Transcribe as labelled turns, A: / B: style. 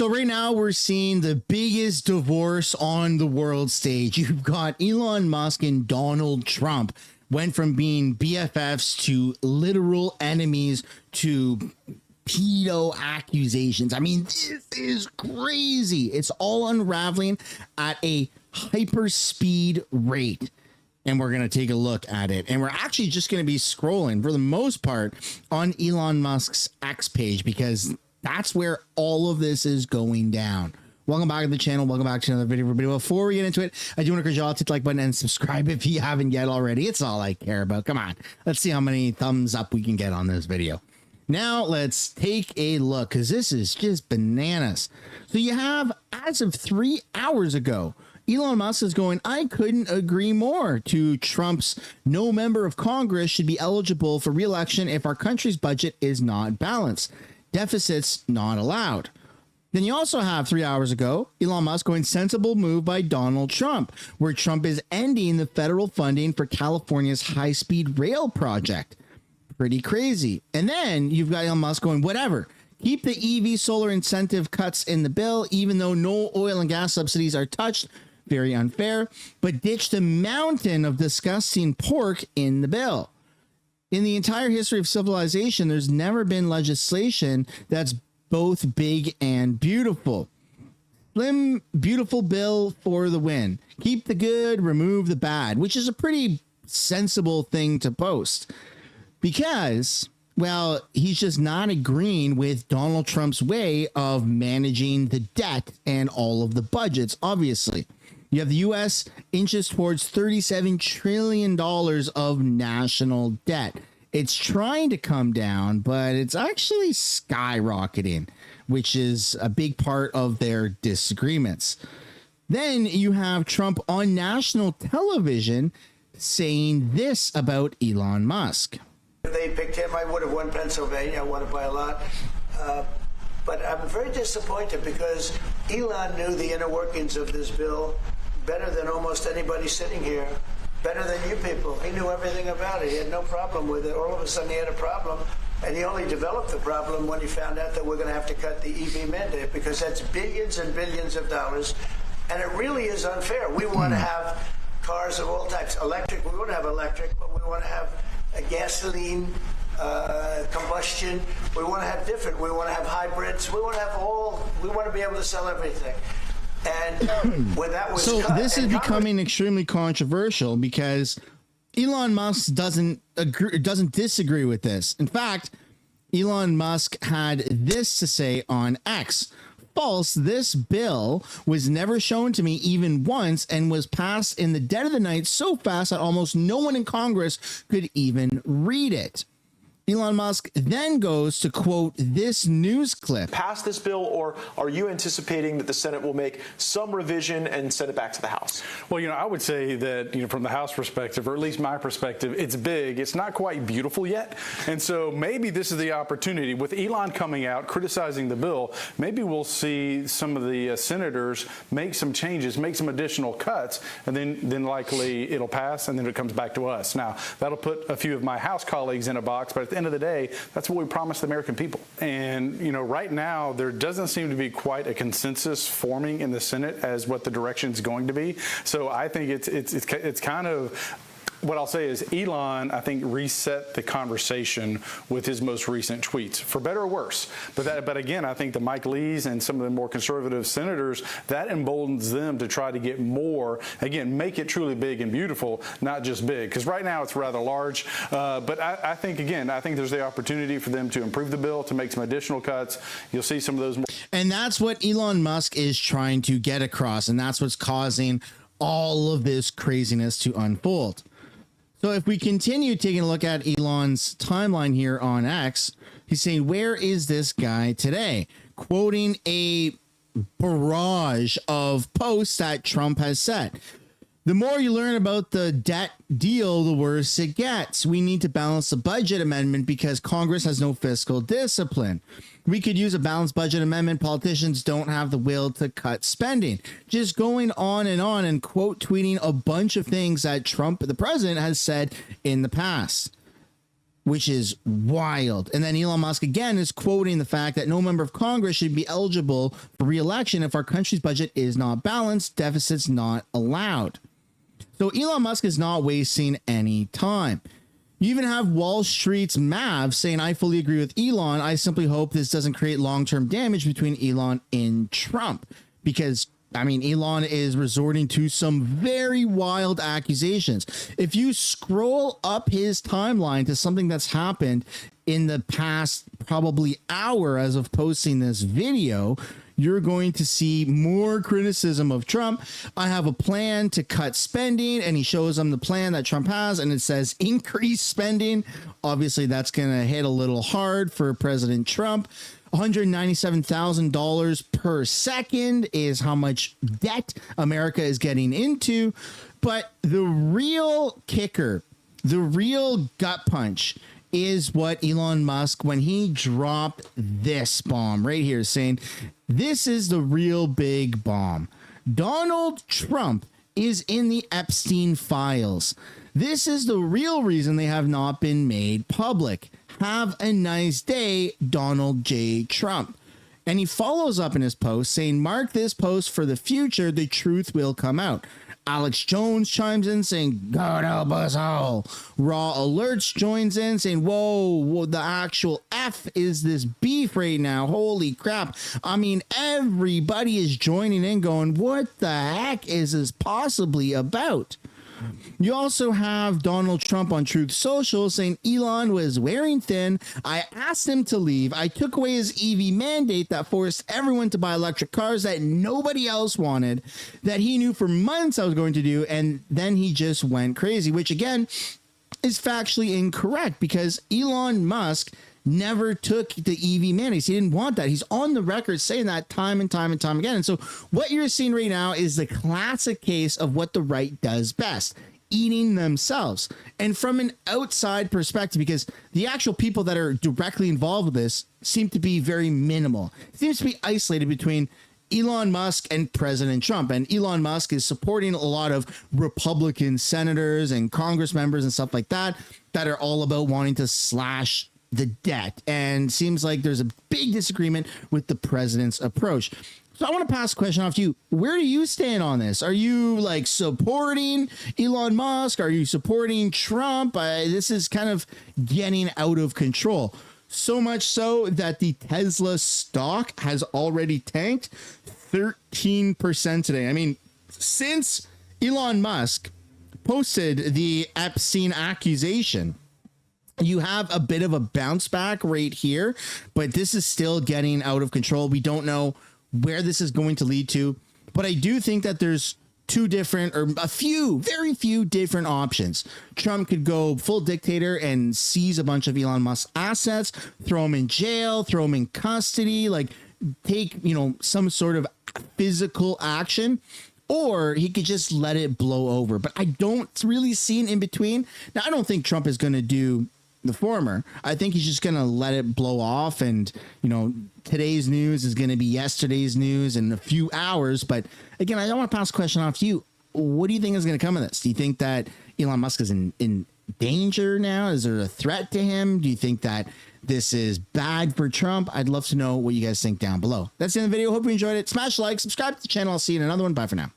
A: So right now we're seeing the biggest divorce on the world stage. You've got Elon Musk and Donald Trump went from being BFFs to literal enemies to pedo accusations. I mean, this is crazy. It's all unraveling at a hyper speed rate. And we're going to take a look at it. And we're actually just going to be scrolling for the most part on Elon Musk's X page, because that's where all of this is going down. Welcome back to the channel. Welcome back to another video, everybody. Before we get into it, I do want to encourage you all to hit the like button and subscribe if you haven't yet already. It's all I care about. Come on. Let's see how many thumbs up we can get on this video. Now let's take a look, because this is just bananas. So you have, as of 3 hours ago, Elon Musk is going, I couldn't agree more, to Trump's no member of Congress should be eligible for re-election if our country's budget is not balanced. Deficits not allowed. Then you also have 3 hours ago, Elon Musk going, sensible move by Donald Trump, where Trump is ending the federal funding for California's high-speed rail project. Pretty crazy. And then you've got Elon Musk going, whatever. Keep the EV solar incentive cuts in the bill, even though no oil and gas subsidies are touched. Very unfair, but ditch the mountain of disgusting pork in the bill. In the entire history of civilization, there's never been legislation that's both big and beautiful. Slim, beautiful bill for the win. Keep the good, remove the bad, which is a pretty sensible thing to post, because, well, he's just not agreeing with Donald Trump's way of managing the debt and all of the budgets, obviously. You have the U.S. inches towards $37 trillion of national debt. It's trying to come down, but it's actually skyrocketing, which is a big part of their disagreements. Then you have Trump on national television saying this about Elon Musk.
B: If they picked him, I would have won Pennsylvania. I won it by a lot. But I'm very disappointed, because Elon knew the inner workings of this bill better than almost anybody sitting here, better than you people. He knew everything about it. He had no problem with it. All of a sudden he had a problem, and he only developed the problem when he found out that we're going to have to cut the EV mandate, because that's billions and billions of dollars, and it really is unfair. We want to have cars of all types. Electric, we want to have electric, but we want to have a gasoline, combustion. We want to have different. We want to have hybrids. We want to have all. We want to be able to sell everything. And when that was
A: so
B: cut,
A: this is becoming extremely controversial, because Elon Musk doesn't disagree with this. In fact, Elon Musk had this to say on X. False. This bill was never shown to me even once, and was passed in the dead of the night so fast that almost no one in Congress could even read it. Elon Musk then goes to quote this news clip.
C: Pass this bill, or are you anticipating that the Senate will make some revision and send it back to the House?
D: Well, I would say that, from the House perspective, or at least my perspective, it's big. It's not quite beautiful yet. And so maybe this is the opportunity. With Elon coming out criticizing the bill, maybe we'll see some of the senators make some changes, make some additional cuts, and then likely it'll pass, and then it comes back to us. Now, that'll put a few of my House colleagues in a box, but at the end of the day, that's what we promised the American people. And, right now, there doesn't seem to be quite a consensus forming in the Senate as what the direction is going to be. So I think it's kind of, what I'll say is Elon, I think, reset the conversation with his most recent tweets, for better or worse. But again, I think the Mike Lees and some of the more conservative senators, that emboldens them to try to get more, again, make it truly big and beautiful, not just big. Because right now it's rather large. But I think there's the opportunity for them to improve the bill, to make some additional cuts. You'll see some of those more.
A: And that's what Elon Musk is trying to get across. And that's what's causing all of this craziness to unfold. So if we continue taking a look at Elon's timeline here on X, he's saying, where is this guy today? Quoting a barrage of posts that Trump has said. The more you learn about the debt deal, the worse it gets. We need to balance the budget amendment because Congress has no fiscal discipline. We could use a balanced budget amendment. Politicians don't have the will to cut spending. Just going on and quote tweeting a bunch of things that Trump, the president, has said in the past. which is wild. And then Elon Musk again is quoting the fact that no member of Congress should be eligible for re-election if our country's budget is not balanced, deficits not allowed. So Elon Musk is not wasting any time. You even have Wall Street's Mav saying, I fully agree with Elon. I simply hope this doesn't create long-term damage between Elon and Trump. Because, I mean, Elon is resorting to some very wild accusations. If you scroll up his timeline to something that's happened in the past probably hour as of posting this video, you're going to see more criticism of Trump. I have a plan to cut spending, and he shows them the plan that Trump has, and it says increase spending. Obviously, that's going to hit a little hard for President Trump. $197,000 per second is how much debt America is getting into. But the real kicker, the real gut punch, is what Elon Musk, when he dropped this bomb right here, saying this is the real big bomb. Donald Trump is in the Epstein files. This is the real reason they have not been made public. Have a nice day, Donald J. Trump. And he follows up in his post saying, mark this post for the future, the truth will come out. Alex Jones chimes in saying, God help us all. Raw Alerts joins in saying, whoa, the actual F is this beef right now. Holy crap. I mean, everybody is joining in going, what the heck is this possibly about? You also have Donald Trump on Truth Social saying Elon was wearing thin. I asked him to leave. I took away his EV mandate that forced everyone to buy electric cars that nobody else wanted, that he knew for months I was going to do. And then he just went crazy, which again is factually incorrect because Elon Musk never took the EV mandates. He didn't want that. He's on the record saying that time and time and time again. And so what you're seeing right now is the classic case of what the right does best, eating themselves. And from an outside perspective, because the actual people that are directly involved with this seem to be very minimal. It seems to be isolated between Elon Musk and President Trump. And Elon Musk is supporting a lot of Republican senators and Congress members and stuff like that are all about wanting to slash the debt, and seems like there's a big disagreement with the president's approach. So I want to pass the question off to you. Where do you stand on this? Are you like supporting Elon Musk? Are you supporting Trump? This is kind of getting out of control. So much so that the Tesla stock has already tanked 13% today. I mean, since Elon Musk posted the Epstein accusation, you have a bit of a bounce back right here, but this is still getting out of control. We don't know where this is going to lead to, but I do think that there's two different, or very few different options. Trump could go full dictator and seize a bunch of Elon Musk's assets, throw him in jail, throw him in custody, like take, some sort of physical action. Or he could just let it blow over. But I don't really see an in between. Now, I don't think Trump is going to do the former. I think he's just going to let it blow off. And, today's news is going to be yesterday's news in a few hours. But again, I don't want to pass the question off to you. What do you think is going to come of this? Do you think that Elon Musk is in danger now? Is there a threat to him? Do you think that this is bad for Trump? I'd love to know what you guys think down below. That's the end of the video. Hope you enjoyed it. Smash like, subscribe to the channel. I'll see you in another one. Bye for now.